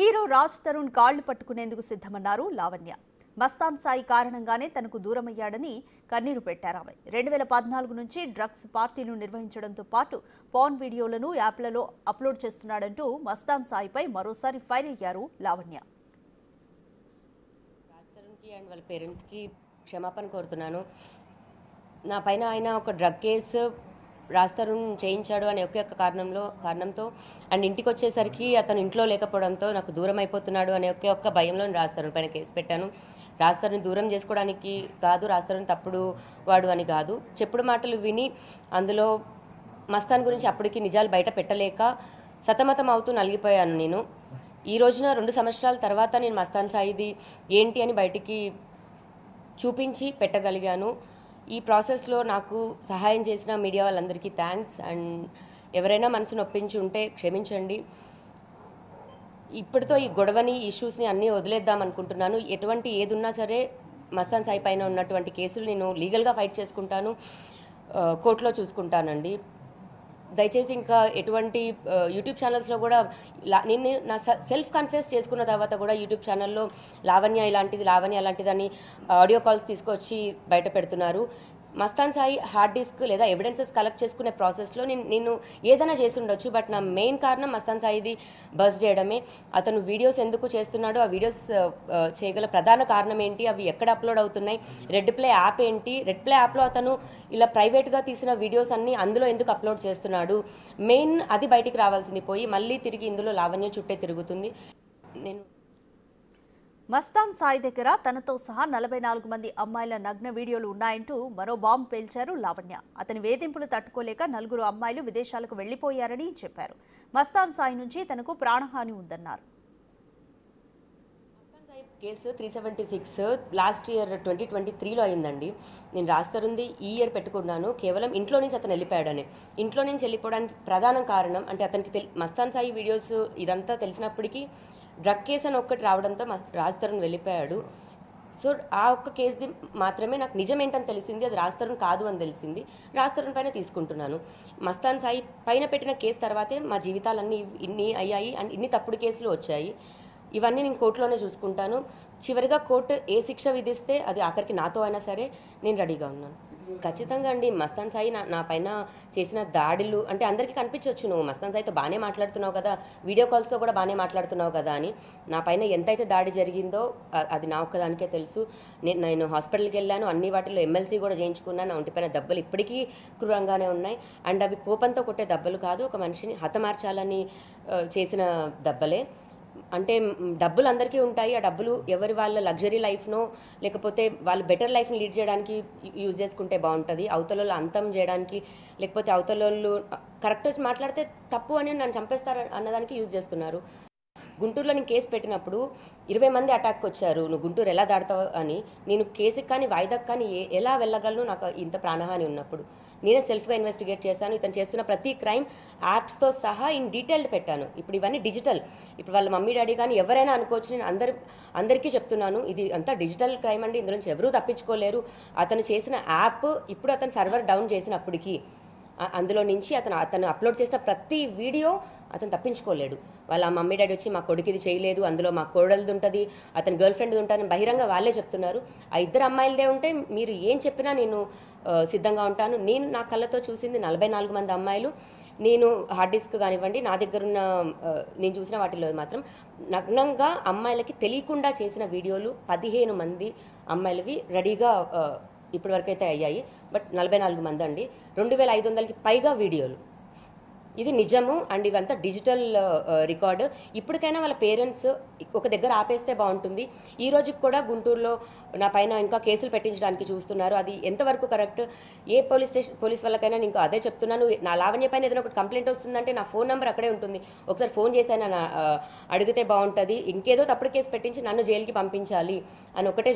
Hero Raj Tarun కాళ్లు పట్టుకునేందుకు సిద్ధమన్నారు లావణ్య. మస్తాన్ సాయి కారణంగానే తనకు దూరమయ్యాడని కన్నీరు పెట్టారామె. 2014 నుంచి డ్రగ్స్ పార్టీలు నిర్వహించడంతో పాటు పాన్ వీడియోలను యాప్లలో అప్లోడ్ చేస్తున్నాడంటూ మస్తాన్ సాయిపై మరోసారి ఫైర్ అయ్యారు లావణ్య. రాజ్ తరుణ్కి అండ్ వాళ్ళ పేరెంట్స్కి క్షమాపణ కోరుతున్నాను. నా పైన ఆయన ఒక డ్రగ్ కేసు రాజ్ తరుణ్ చేయించాడు అనే ఒకే కారణంతో అండ్ ఇంటికి వచ్చేసరికి అతను ఇంట్లో లేకపోవడంతో నాకు దూరం అయిపోతున్నాడు అనే ఒక్క భయంలో రాజ్ తరుణ్ పైన కేసు పెట్టాను. రాజ్ తరుణ్ దూరం చేసుకోవడానికి కాదు, రాజ్ తరుణ్ తప్పుడు వాడు అని కాదు, చెప్పుడు మాటలు విని అందులో మస్తాన్ గురించి అప్పటికి నిజాలు బయట పెట్టలేక సతమతం అవుతూ నలిగిపోయాను. నేను ఈ రోజున 2 సంవత్సరాల తర్వాత నేను మస్తాన్ సాయిది ఏంటి అని బయటికి చూపించి పెట్టగలిగాను. ఈ ప్రాసెస్లో నాకు సహాయం చేసిన మీడియా వాళ్ళందరికీ థ్యాంక్స్. అండ్ ఎవరైనా మనసు నొప్పించి ఉంటే క్షమించండి. ఇప్పటితో ఈ గొడవని, ఇష్యూస్ని అన్నీ వదిలేద్దాం అనుకుంటున్నాను. ఎటువంటి ఏది ఉన్నా సరే మస్తాన్ సాయి పైన ఉన్నటువంటి కేసులు నేను లీగల్గా ఫైట్ చేసుకుంటాను, కోర్టులో చూసుకుంటానండి. దయచేసి ఇంకా ఎటువంటి యూట్యూబ్ ఛానల్స్లో కూడా నేను నా సెల్ఫ్ కన్ఫెస్ చేసుకున్న తర్వాత కూడా యూట్యూబ్ ఛానల్లో లావణ్య అలాంటిదని ఆడియో కాల్స్ తీసుకొచ్చి బయట పెడుతున్నారు. మస్తాన్ సాయి హార్డ్ డిస్క్ లేదా ఎవిడెన్సెస్ కలెక్ట్ చేసుకునే ప్రాసెస్లో నేను ఏదైనా చేసి ఉండొచ్చు, బట్ నా మెయిన్ కారణం మస్తాన్ సాయిది బస్ చేయడమే. అతను వీడియోస్ ఎందుకు చేస్తున్నాడో, ఆ వీడియోస్ చేయగల ప్రధాన కారణం ఏంటి, అవి ఎక్కడ అప్లోడ్ అవుతున్నాయి, రెడ్ ప్లే యాప్ ఏంటి, రెడ్ ప్లే యాప్లో అతను ఇలా ప్రైవేట్గా తీసిన వీడియోస్ అన్నీ అందులో ఎందుకు అప్లోడ్ చేస్తున్నాడు, మెయిన్ అది బయటికి రావాల్సింది పోయి మళ్ళీ తిరిగి ఇందులో లావణ్య చుట్టే తిరుగుతుంది. నేను మస్తాన్ సాయి దగ్గర తనతో సహా 44 మంది అమ్మాయిల నగ్న వీడియోలు ఉన్నాయంటూ మరో బాంబు పేల్చారు లావణ్య. అతని వేధింపులు తట్టుకోలేక 4 అమ్మాయిలు విదేశాలకు వెళ్లిపోయారని చెప్పారు. మస్తాన్ సాయి నుంచి తనకు ప్రాణహాని ఉందన్నారు. Mastan Sai case 376 last year 2023లో అయిందండి. నేను రాజ్ తరుణ్ది ఈ ఇయర్ పెట్టుకున్నాను. కేవలం ఇంట్లో నుంచి అతను వెళ్ళిపోయాడని. ఇంట్లో నుంచి వెళ్ళిపోవడానికి ప్రధాన కారణం అంటే అతనికి మస్తాన్ సాయి వీడియోస్ ఇదంతా తెలిసినప్పటికీ డ్రగ్ కేసు అని ఒక్కటి రావడంతో రాజ్ తరుణ్ వెళ్ళిపోయాడు. సో ఆ ఒక్క కేసుది మాత్రమే నాకు నిజం ఏంటని తెలిసింది, అది రాజ్ తరుణ్ కాదు అని తెలిసింది. రాజ్ తరుణ్ పైన తీసుకుంటున్నాను. మస్తాన్ సాయి పైన పెట్టిన కేసు తర్వాతే మా జీవితాలన్నీ ఇన్ని అయ్యాయి అండ్ ఇన్ని తప్పుడు కేసులు వచ్చాయి. ఇవన్నీ నేను కోర్టులోనే చూసుకుంటాను. చివరిగా కోర్టు ఏ శిక్ష విధిస్తే అది ఆఖరికి నాతో అయినా సరే నేను రెడీగా ఉన్నాను. ఖచ్చితంగా అండి. మస్తాన్ సాయి నా పైన చేసిన దాడులు అంటే అందరికీ కనిపించవచ్చు, నువ్వు మస్తాన్ సాయితో బాగానే మాట్లాడుతున్నావు కదా, వీడియో కాల్స్లో కూడా బాగానే మాట్లాడుతున్నావు కదా అని. నా పైన ఎంతైతే దాడి జరిగిందో అది నా ఒక్కదానికే తెలుసు. నేను హాస్పిటల్కి వెళ్ళాను, అన్ని వాటిల్లో ఎమ్మెల్సీ కూడా చేయించుకున్నాను. నా ఒంటిపైన దెబ్బలు ఇప్పటికీ క్రూరంగానే ఉన్నాయి. అండ్ అవి కోపంతో కొట్టే దెబ్బలు కాదు, ఒక మనిషిని హతమార్చాలని చేసిన దెబ్బలే. అంటే డబ్బులు అందరికీ ఉంటాయి, ఆ డబ్బులు ఎవరి వాళ్ళ లగ్జరీ లైఫ్నో లేకపోతే వాళ్ళు బెటర్ లైఫ్ని లీడ్ చేయడానికి యూజ్ చేసుకుంటే బాగుంటుంది. అవతల అంతం చేయడానికి లేకపోతే అవతల కరెక్ట్ మాట్లాడితే తప్పు అని నన్ను చంపేస్తారు అన్నదానికి యూజ్ చేస్తున్నారు. గుంటూరులో నేను కేసు పెట్టినప్పుడు 20 మంది అటాక్ వచ్చారు, నువ్వు గుంటూరు ఎలా దాడతావు అని. నేను కేసుకి కానీ వాయిదాకి కానీ ఎలా వెళ్ళగలను నాకు ఇంత ప్రాణహాని ఉన్నప్పుడు? నేనే సెల్ఫ్గా ఇన్వెస్టిగేట్ చేశాను. ఇతను చేస్తున్న ప్రతి క్రైమ్ యాప్స్తో సహా ఇన్ డీటెయిల్డ్ పెట్టాను. ఇప్పుడు ఇవన్నీ డిజిటల్. ఇప్పుడు వాళ్ళ మమ్మీ డాడీ కానీ ఎవరైనా అనుకోవచ్చు. నేను అందరికీ చెప్తున్నాను, ఇది అంతా డిజిటల్ క్రైమ్ అండి, ఇందులో నుంచి ఎవరూ తప్పించుకోలేరు. అతను చేసిన యాప్ ఇప్పుడు అతను సర్వర్ డౌన్ చేసినప్పటికీ అందులో నుంచి అతను అప్లోడ్ చేసిన ప్రతి వీడియో అతను తప్పించుకోలేడు. వాళ్ళ మమ్మీ డాడీ వచ్చి మా కొడుకు ఇది చేయలేదు, అందులో మా కోడలిది ఉంటుంది, అతని గర్ల్ ఫ్రెండ్ ఉంటుంది బహిరంగ వాళ్ళే చెప్తున్నారు. ఆ 2 అమ్మాయిలదే ఉంటే మీరు ఏం చెప్పినా నేను సిద్ధంగా ఉంటాను. నేను నా కళ్ళతో చూసింది 44 మంది అమ్మాయిలు. నేను హార్డ్ డిస్క్ కానివ్వండి, నా దగ్గర ఉన్న నేను చూసిన వాటిలో మాత్రం నగ్నంగా అమ్మాయిలకి తెలియకుండా చేసిన వీడియోలు 15 మంది అమ్మాయిలవి రెడీగా ఇప్పటి వరకు అయితే అయ్యాయి. బట్ 44 మంది అండి, 2500కి పైగా వీడియోలు. ఇది నిజము అండ్ ఇవంతా డిజిటల్ రికార్డు. ఇప్పటికైనా వాళ్ళ పేరెంట్స్ ఒక దగ్గర ఆపేస్తే బాగుంటుంది. ఈ రోజుకి కూడా గుంటూరులో నా పైన ఇంకా కేసులు పెట్టించడానికి చూస్తున్నారు. అది ఎంతవరకు కరెక్ట్? ఏ పోలీస్ వాళ్ళకైనా నేను అదే చెప్తున్నాను. నా లావణ్య పైన ఏదైనా ఒకటి కంప్లైంట్ వస్తుందంటే నా ఫోన్ నెంబర్ అక్కడే ఉంటుంది, ఒకసారి ఫోన్ చేసైనా అడిగితే బాగుంటుంది. ఇంకేదో తప్పుడు కేసు పెట్టించి నన్ను జైలుకి పంపించాలి అని ఒకటే